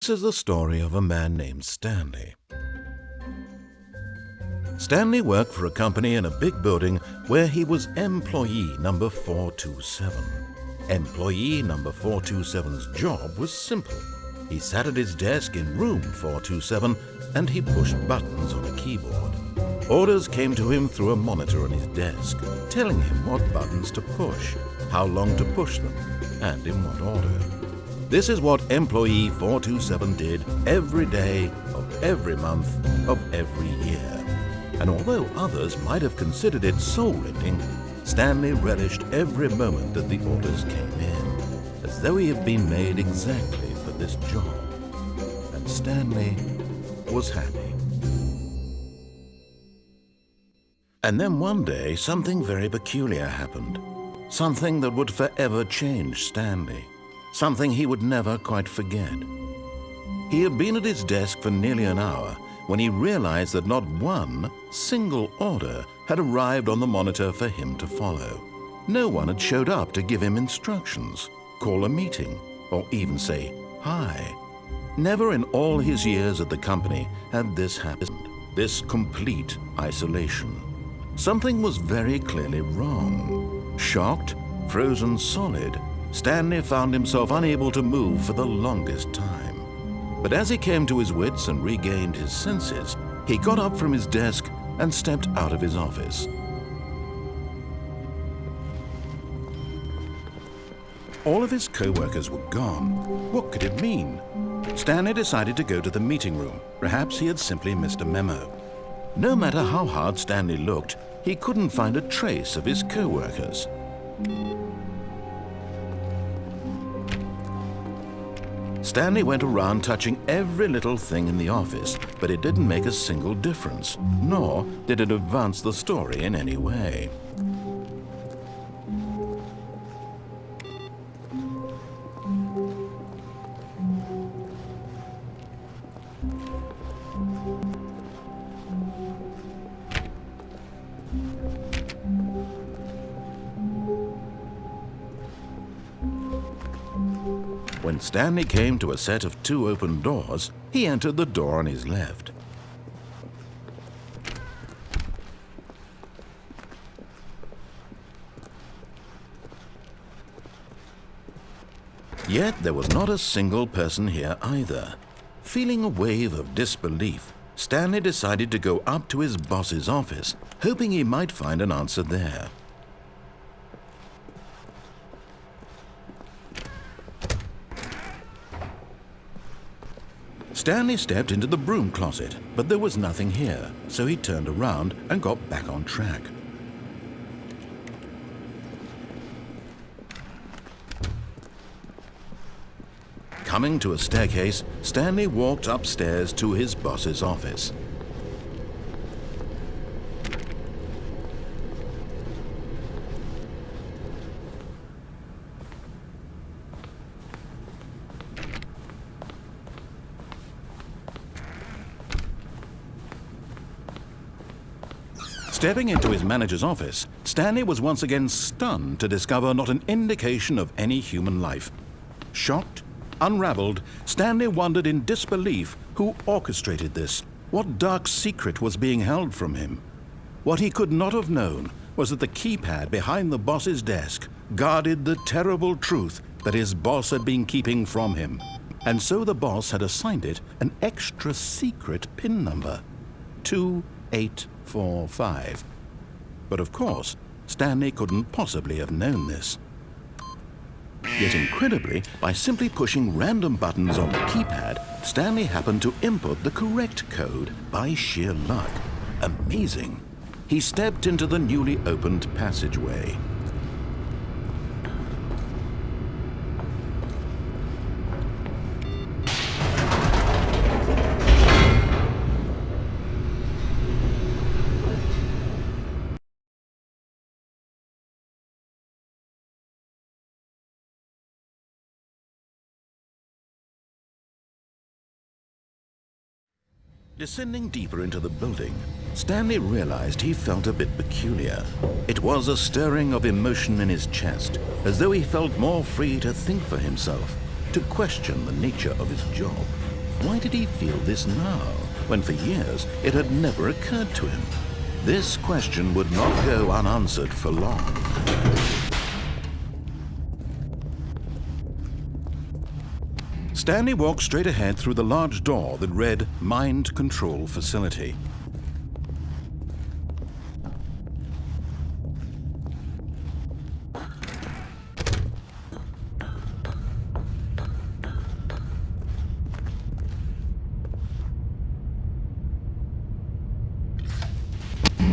This is the story of a man named Stanley. Stanley worked for a company in a big building where he was employee number 427. Employee number 427's job was simple. He sat at his desk in room 427 and he pushed buttons on a keyboard. Orders came to him through a monitor on his desk, telling him what buttons to push, how long to push them, and in what order. This is what employee 427 did every day of every month of every year. And although others might have considered it soul-rending, Stanley relished every moment that the orders came in, as though he had been made exactly for this job. And Stanley was happy. And then one day, something very peculiar happened. Something that would forever change Stanley. Something he would never quite forget. He had been at his desk for nearly an hour when he realized that not one single order had arrived on the monitor for him to follow. No one had showed up to give him instructions, call a meeting, or even say hi. Never in all his years at the company had this happened, this complete isolation. Something was very clearly wrong. Shocked, frozen solid, Stanley found himself unable to move for the longest time. But as he came to his wits and regained his senses, he got up from his desk and stepped out of his office. All of his co-workers were gone. What could it mean? Stanley decided to go to the meeting room. Perhaps he had simply missed a memo. No matter how hard Stanley looked, he couldn't find a trace of his co-workers. Stanley went around touching every little thing in the office, but it didn't make a single difference, nor did it advance the story in any way. When Stanley came to a set of 2 open doors, he entered the door on his left. Yet there was not a single person here either. Feeling a wave of disbelief, Stanley decided to go up to his boss's office, hoping he might find an answer there. Stanley stepped into the broom closet, but there was nothing here, so he turned around and got back on track. Coming to a staircase, Stanley walked upstairs to his boss's office. Stepping into his manager's office, Stanley was once again stunned to discover not an indication of any human life. Shocked, unraveled, Stanley wondered in disbelief who orchestrated this, what dark secret was being held from him. What he could not have known was that the keypad behind the boss's desk guarded the terrible truth that his boss had been keeping from him. And so the boss had assigned it an extra secret PIN number, 2845. But of course, Stanley couldn't possibly have known this. Yet incredibly, by simply pushing random buttons on the keypad, Stanley happened to input the correct code by sheer luck. Amazing. He stepped into the newly opened passageway. Descending deeper into the building, Stanley realized he felt a bit peculiar. It was a stirring of emotion in his chest, as though he felt more free to think for himself, to question the nature of his job. Why did he feel this now, when for years it had never occurred to him? This question would not go unanswered for long. Stanley walked straight ahead through the large door that read Mind Control Facility.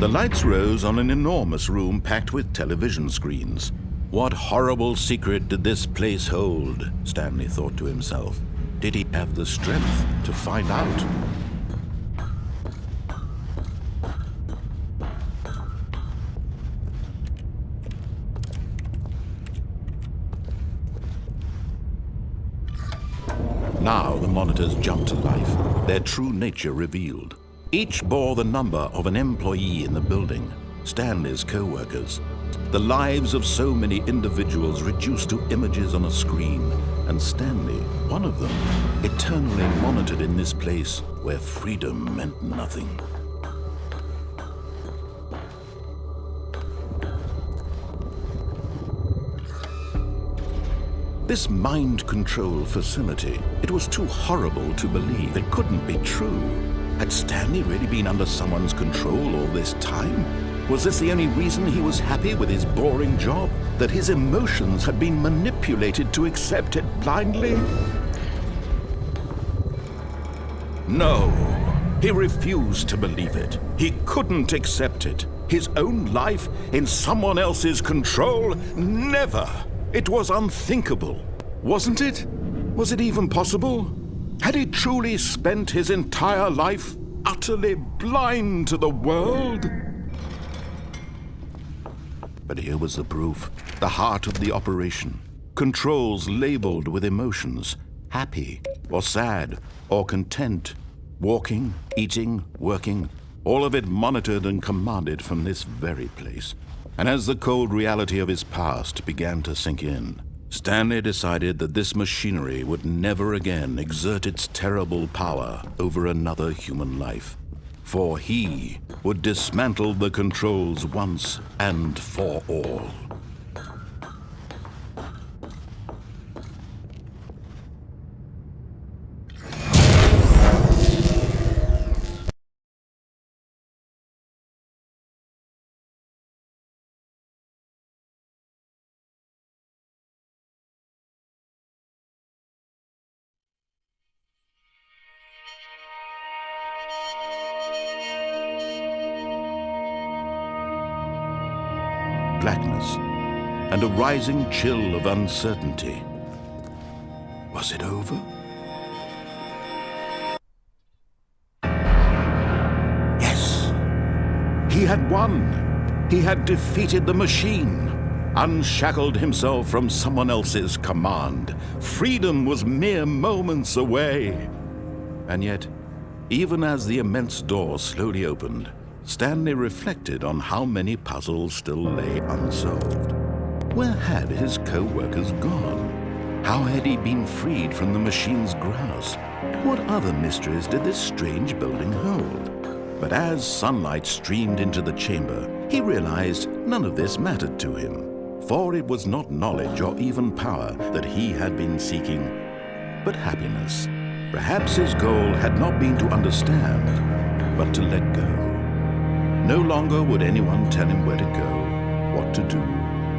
The lights rose on an enormous room packed with television screens. What horrible secret did this place hold? Stanley thought to himself. Did he have the strength to find out? Now the monitors jumped to life, their true nature revealed. Each bore the number of an employee in the building, Stanley's co-workers. The lives of so many individuals reduced to images on a screen, and Stanley, one of them, eternally monitored in this place where freedom meant nothing. This mind control facility, it was too horrible to believe. It couldn't be true. Had Stanley really been under someone's control all this time? Was this the only reason he was happy with his boring job? That his emotions had been manipulated to accept it blindly? No, he refused to believe it. He couldn't accept it. His own life in someone else's control? Never! It was unthinkable, wasn't it? Was it even possible? Had he truly spent his entire life utterly blind to the world? But here was the proof, the heart of the operation. Controls labeled with emotions, happy or sad or content, walking, eating, working, all of it monitored and commanded from this very place. And as the cold reality of his past began to sink in, Stanley decided that this machinery would never again exert its terrible power over another human life. For he would dismantle the controls once and for all. Blackness, and a rising chill of uncertainty. Was it over? Yes! He had won! He had defeated the machine, unshackled himself from someone else's command. Freedom was mere moments away. And yet, even as the immense door slowly opened, Stanley reflected on how many puzzles still lay unsolved. Where had his co-workers gone? How had he been freed from the machine's grasp? What other mysteries did this strange building hold? But as sunlight streamed into the chamber, he realized none of this mattered to him, for it was not knowledge or even power that he had been seeking, but happiness. Perhaps his goal had not been to understand, but to let go. No longer would anyone tell him where to go, what to do,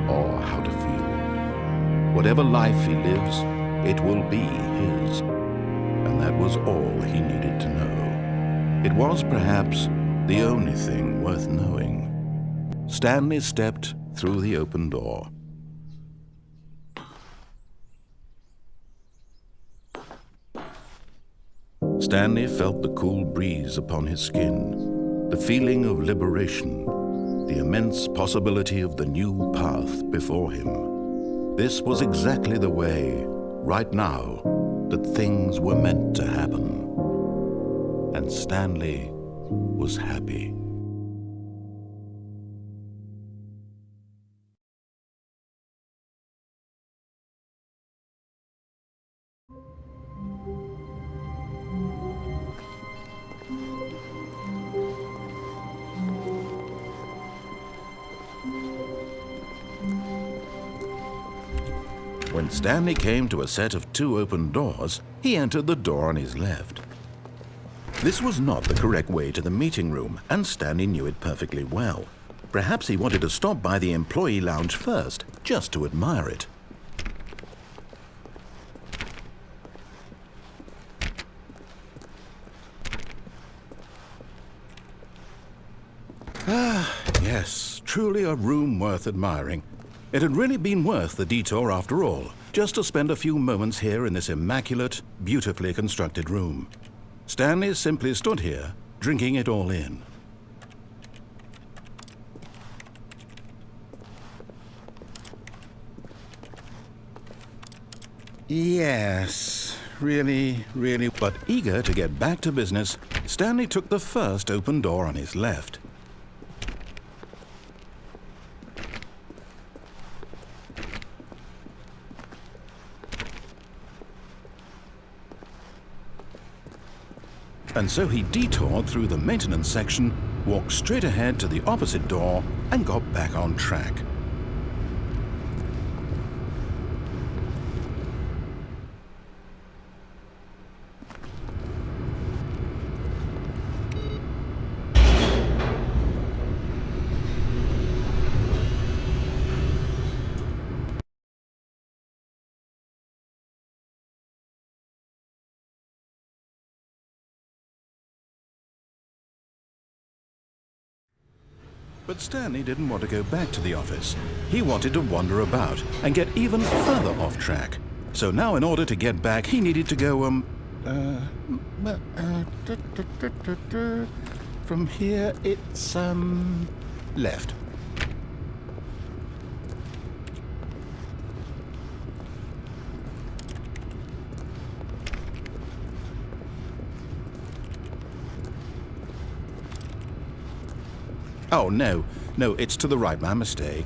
or how to feel. Whatever life he lives, it will be his. And that was all he needed to know. It was perhaps the only thing worth knowing. Stanley stepped through the open door. Stanley felt the cool breeze upon his skin. The feeling of liberation, the immense possibility of the new path before him. This was exactly the way, right now, that things were meant to happen. And Stanley was happy. When Stanley came to a set of 2 open doors, he entered the door on his left. This was not the correct way to the meeting room, and Stanley knew it perfectly well. Perhaps he wanted to stop by the employee lounge first, just to admire it. Ah, yes, truly a room worth admiring. It had really been worth the detour after all, just to spend a few moments here in this immaculate, beautifully constructed room. Stanley simply stood here, drinking it all in. Yes, really, but eager to get back to business, Stanley took the first open door on his left. And so he detoured through the maintenance section, walked straight ahead to the opposite door, and got back on track. But Stanley didn't want to go back to the office. He wanted to wander about and get even further off track. So now in order to get back, he needed to go, from here it's, left. Oh, no, it's to the right, my mistake.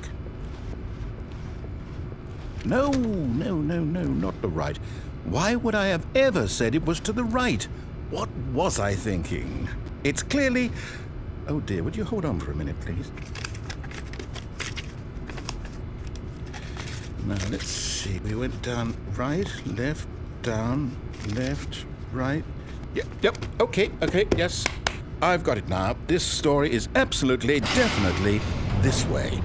No, not the right. Why would I have ever said it was to the right? What was I thinking? It's clearly... Oh dear, would you hold on for a minute, please? Now, let's see. We went down right, left, down, left, right. Yep, okay, yes. I've got it now. This story is absolutely, definitely this way.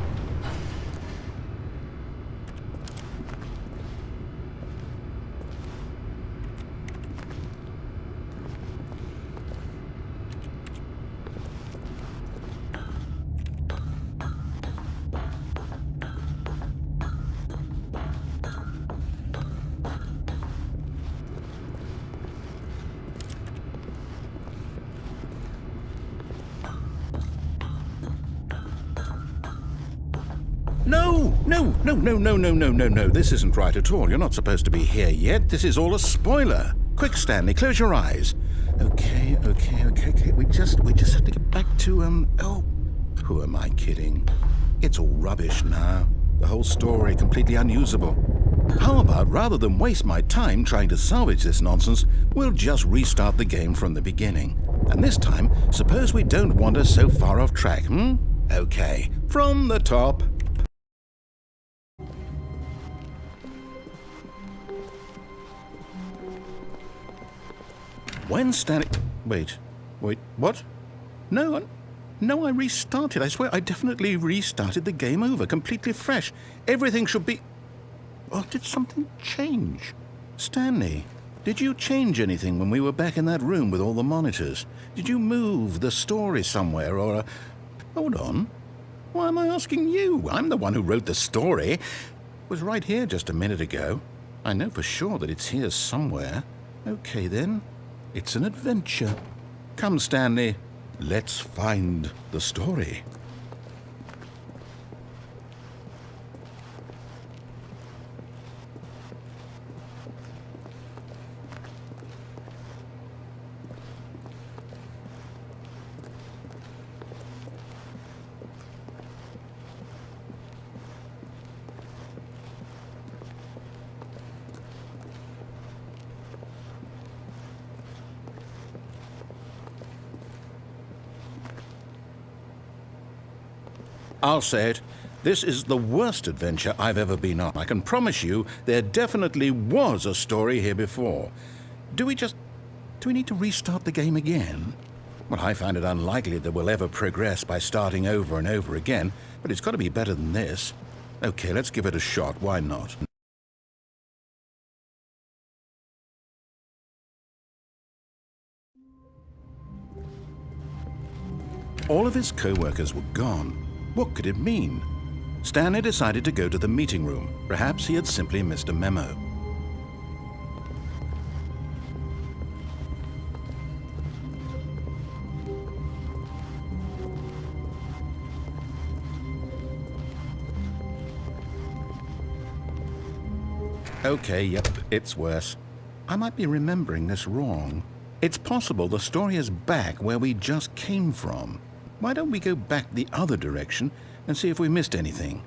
No. This isn't right at all. You're not supposed to be here yet. This is all a spoiler. Quick, Stanley, close your eyes. Okay. We just have to get back to, oh, who am I kidding? It's all rubbish now. The whole story completely unusable. How about, rather than waste my time trying to salvage this nonsense, we'll just restart the game from the beginning. And this time, suppose we don't wander so far off track, Okay, from the top. When Stanley... Wait, what? No, I restarted. I swear I definitely restarted the game over, completely fresh. Everything should be... Oh, did something change? Stanley, did you change anything when we were back in that room with all the monitors? Did you move the story somewhere, or... Hold on. Why am I asking you? I'm the one who wrote the story. It was right here just a minute ago. I know for sure that it's here somewhere. Okay, then. It's an adventure. Come, Stanley. Let's find the story. I'll say it. This is the worst adventure I've ever been on. I can promise you there definitely was a story here before. Do we need to restart the game again? Well, I find it unlikely that we'll ever progress by starting over and over again, but it's got to be better than this. Okay, let's give it a shot. Why not? All of his co-workers were gone. What could it mean? Stanley decided to go to the meeting room. Perhaps he had simply missed a memo. Okay, yep, it's worse. I might be remembering this wrong. It's possible the story is back where we just came from. Why don't we go back the other direction and see if we missed anything?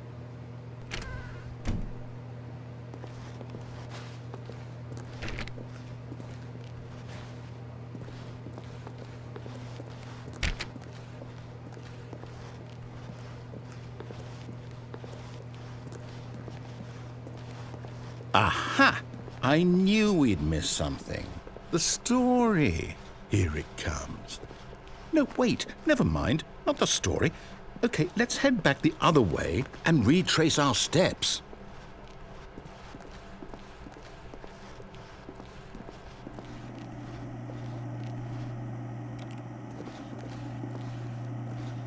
Aha! I knew we'd miss something. The story. Here it comes. No, wait, never mind. Not the story. Okay, let's head back the other way and retrace our steps.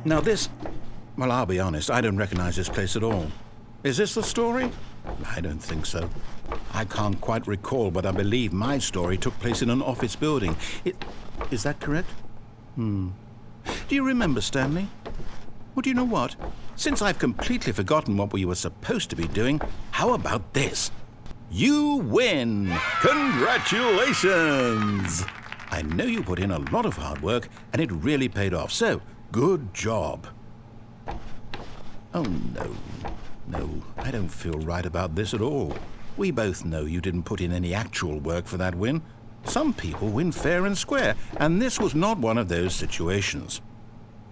Now this... well, I'll be honest, I don't recognize this place at all. Is this the story? I don't think so. I can't quite recall, but I believe my story took place in an office building. Is that correct? Do you remember, Stanley? Well, do you know what? Since I've completely forgotten what we were supposed to be doing, how about this? You win! Congratulations! I know you put in a lot of hard work, and it really paid off, so good job. Oh, no. No, I don't feel right about this at all. We both know you didn't put in any actual work for that win. Some people win fair and square, and this was not one of those situations.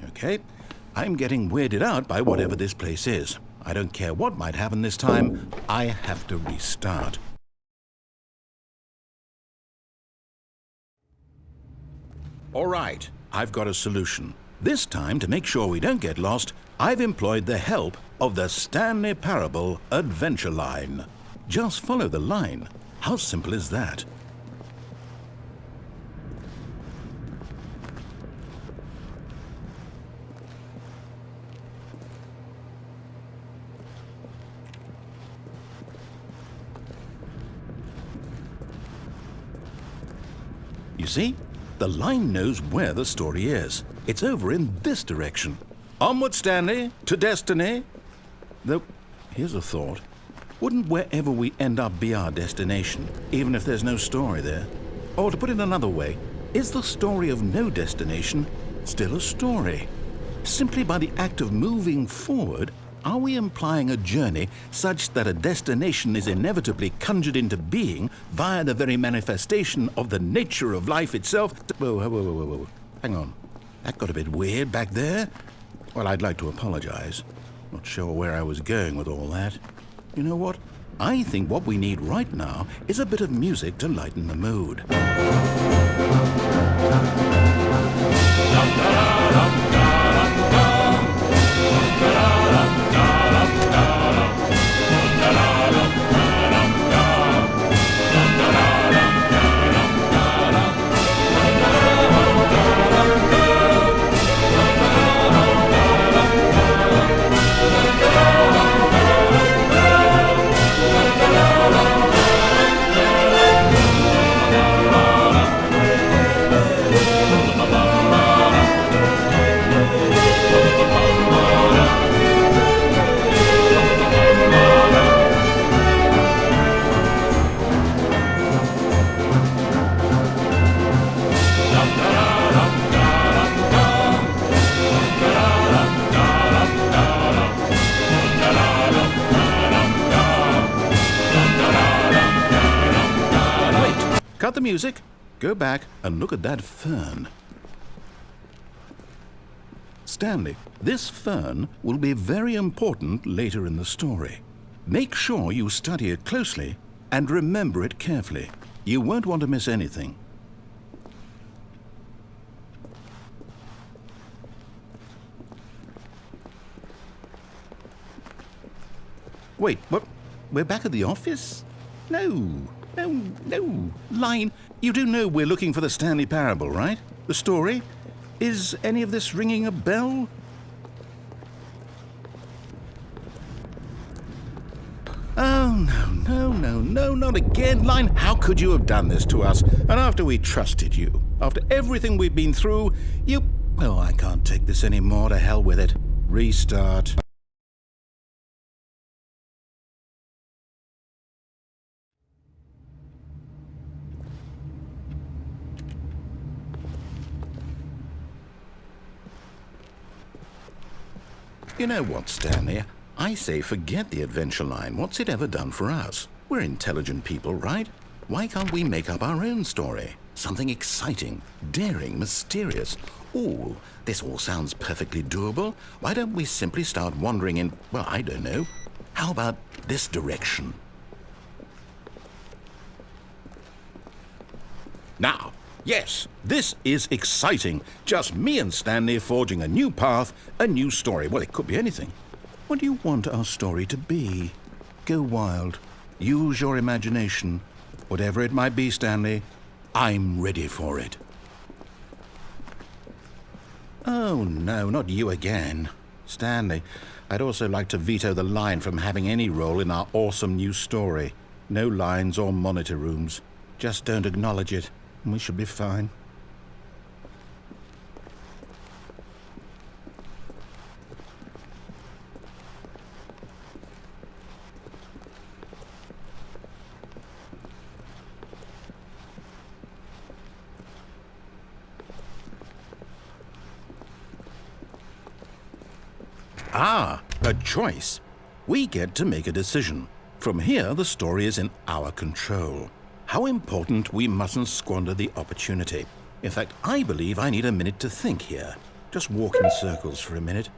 Okay, I'm getting weirded out by whatever this place is. I don't care what might happen this time. I have to restart. All right, I've got a solution. This time, to make sure we don't get lost, I've employed the help of the Stanley Parable Adventure Line. Just follow the line. How simple is that? You see? The line knows where the story is. It's over in this direction. Onward, Stanley, to destiny. Though, here's a thought. Wouldn't wherever we end up be our destination, even if there's no story there? Or to put it another way, is the story of no destination still a story? Simply by the act of moving forward, are we implying a journey such that a destination is inevitably conjured into being via the very manifestation of the nature of life itself? Whoa. Hang on. That got a bit weird back there. Well, I'd like to apologize. Not sure where I was going with all that. You know what? I think what we need right now is a bit of music to lighten the mood. Cut the music, go back and look at that fern. Stanley, this fern will be very important later in the story. Make sure you study it closely and remember it carefully. You won't want to miss anything. Wait, what? We're back at the office? No. Line, you do know we're looking for the Stanley Parable, right? The story? Is any of this ringing a bell? Oh, no, not again. Line, how could you have done this to us? And after we trusted you, after everything we've been through, you... Oh, I can't take this anymore. To hell with it. Restart. You know what, Stanley? I say forget the adventure line. What's it ever done for us? We're intelligent people, right? Why can't we make up our own story? Something exciting, daring, mysterious. Ooh, this all sounds perfectly doable. Why don't we simply start wandering in, well, I don't know. How about this direction? Now, yes, this is exciting. Just me and Stanley forging a new path, a new story. Well, it could be anything. What do you want our story to be? Go wild. Use your imagination. Whatever it might be, Stanley, I'm ready for it. Oh, no, not you again. Stanley, I'd also like to veto the line from having any role in our awesome new story. No lines or monitor rooms. Just don't acknowledge it, and we should be fine. Ah, a choice. We get to make a decision. From here, the story is in our control. How important we mustn't squander the opportunity. In fact, I believe I need a minute to think here. Just walk in circles for a minute.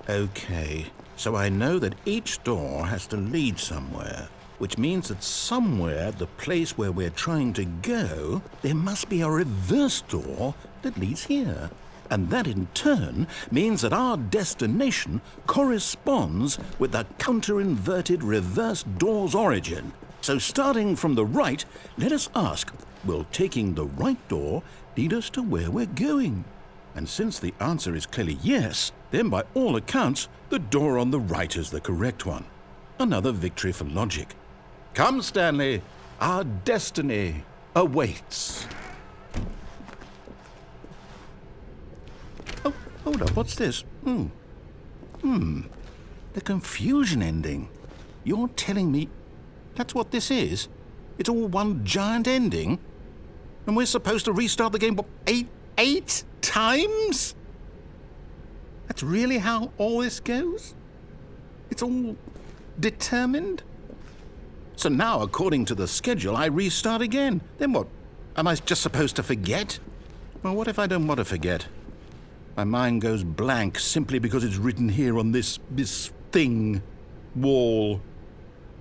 Okay, so I know that each door has to lead somewhere, which means that somewhere, the place where we're trying to go, there must be a reverse door that leads here. And that in turn means that our destination corresponds with the counter-inverted reverse door's origin. So starting from the right, let us ask, will taking the right door lead us to where we're going? And since the answer is clearly yes, then by all accounts, the door on the right is the correct one. Another victory for logic. Come, Stanley, our destiny awaits. Oh, hold up, what's this? The confusion ending. You're telling me that's what this is? It's all one giant ending? And we're supposed to restart the game, what, eight times? That's really how all this goes? It's all determined? So now, according to the schedule, I restart again. Then what? Am I just supposed to forget? Well, what if I don't want to forget? My mind goes blank simply because it's written here on this thing, wall.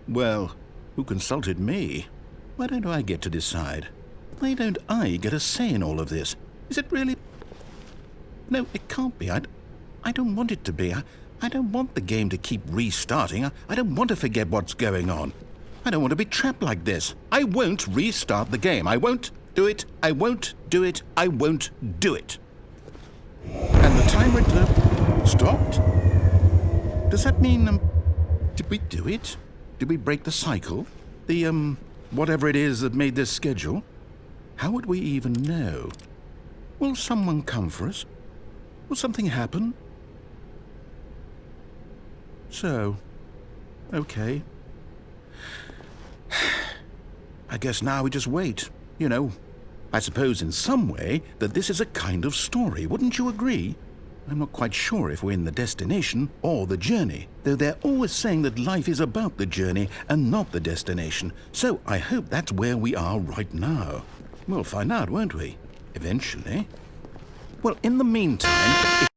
Well, who consulted me? Why don't I get to decide? Why don't I get a say in all of this? Is it really? No, it can't be. I don't want it to be. I don't want the game to keep restarting. I don't want to forget what's going on. I don't want to be trapped like this. I won't restart the game. I won't do it. I won't do it. I won't do it. And the timer stopped? Does that mean, did we do it? Did we break the cycle? The, whatever it is that made this schedule? How would we even know? Will someone come for us? Will something happen? So, okay. I guess now we just wait, you know. I suppose in some way that this is a kind of story, wouldn't you agree? I'm not quite sure if we're in the destination or the journey, though they're always saying that life is about the journey and not the destination, so I hope that's where we are right now. We'll find out, won't we? Eventually. Well, in the meantime...